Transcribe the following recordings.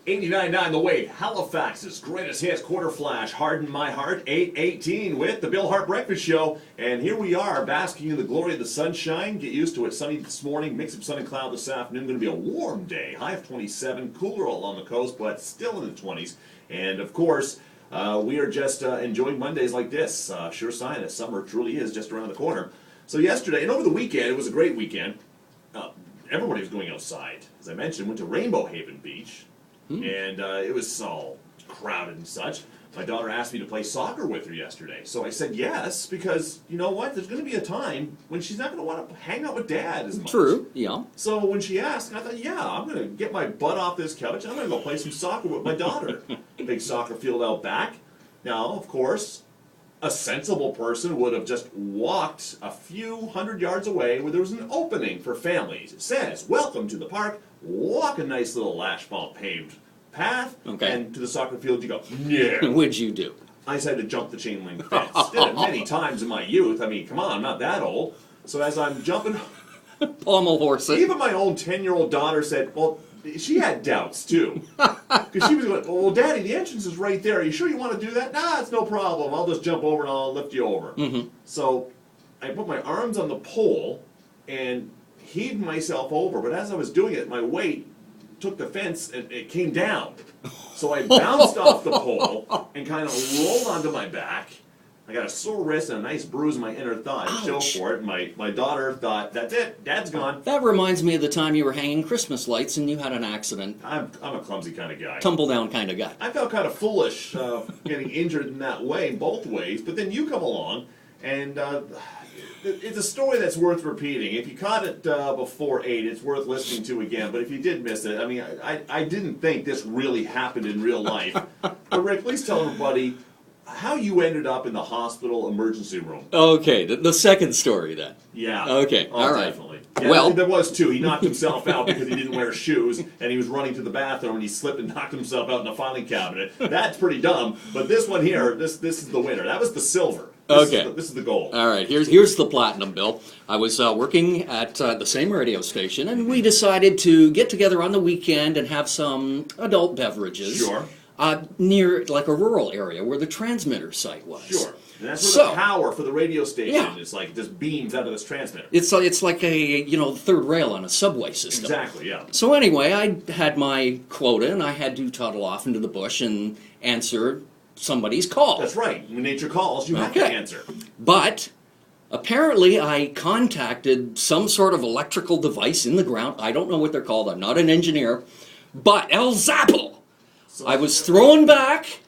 89.9 The Wave, Halifax's greatest hits, quarter flash, Harden My Heart, 8:18 with the Bill Hart Breakfast Show. And here we are, basking in the glory of the sunshine. Get used to it. Sunny this morning, mix of sun and cloud this afternoon. Going to be a warm day. High of 27, cooler along the coast, but still in the 20s. And of course, we are just enjoying Mondays like this. Sure sign that summer truly is just around the corner. So yesterday, and over the weekend, it was a great weekend. Everybody was going outside. As I mentioned, went to Rainbow Haven Beach. And it was all crowded and such. My daughter asked me to play soccer with her yesterday. So I said yes, because you know what? There's going to be a time when she's not going to want to hang out with Dad as much. True, yeah. So when she asked, I thought, yeah, I'm going to get my butt off this couch and I'm going to go play some soccer with my daughter. Big soccer field out back. Now, of course, a sensible person would have just walked a few hundred yards away where there was an opening for families. It says, welcome to the park. Walk a nice little asphalt paved path, and to the soccer field you go, no. What'd you do? I decided to jump the chain link fence. Did it many times in my youth. I mean, come on, I'm not that old. So as I'm jumping... Pommel horse. Even my own 10-year-old daughter said, well, she had doubts, too. Because she was going, well, Daddy, the entrance is right there. Are you sure you want to do that? Nah, it's no problem. I'll just jump over and I'll lift you over. So I put my arms on the pole and heaved myself over. But as I was doing it, my weight took the fence and it came down. So I bounced off the pole and kind of rolled onto my back. I got a sore wrist and a nice bruise in my inner thigh. Show for it. My daughter thought, that's it, Dad's gone. That reminds me of the time you were hanging Christmas lights and you had an accident. I'm a clumsy kind of guy. Tumble down kind of guy. I felt kind of foolish getting injured in that way, both ways. But then you come along, and it's a story that's worth repeating. If you caught it before 8, it's worth listening to again. But if you did miss it, I mean, I didn't think this really happened in real life. But Rick, please tell everybody how you ended up in the hospital emergency room. Okay, the second story then. Yeah. Okay, all right. Definitely. Yeah, well, there was two. He knocked himself out because he didn't wear shoes, and he was running to the bathroom, and he slipped and knocked himself out in the filing cabinet. That's pretty dumb. But this one here, this is the winner. That was the silver. This is the gold. All right, here's the platinum, Bill. I was working at the same radio station, and we decided to get together on the weekend and have some adult beverages. Sure. Near like a rural area where the transmitter site was. Sure. And that's where the power for the radio station is like just beams out of this transmitter. It's like a third rail on a subway system. Exactly, yeah. So anyway, I had my quota and I had to toddle off into the bush and answer somebody's call. That's right. When nature calls, you have to answer. But apparently I contacted some sort of electrical device in the ground. I don't know what they're called. I'm not an engineer. But El Zapple! I was thrown back.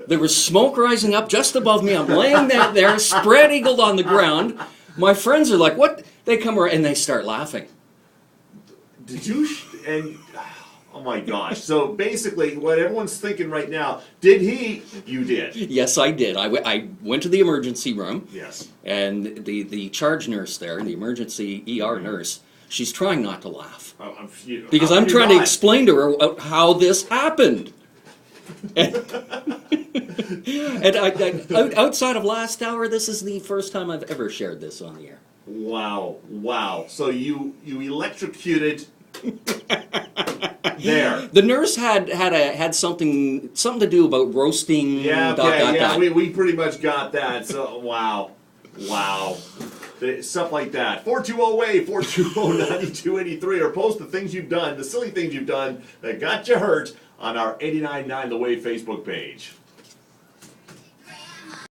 There was smoke rising up just above me. I'm laying there, spread-eagled on the ground. My friends are like, what? They come around and they start laughing. Did you... oh my gosh. So basically, what everyone's thinking right now, did he... You did. Yes, I did. I went to the emergency room. Yes. And the charge nurse there, the emergency ER nurse, she's trying not to laugh. Because I'm trying to explain to her how this happened. And outside of last hour, this is the first time I've ever shared this on the air. Wow. So you electrocuted there. The nurse had something to do about roasting. Yeah, we pretty much got that. So wow. Stuff like that. 420-WAVE, 420-9283, or post the things you've done, the silly things you've done that got you hurt on our 89.9 The Wave Facebook page.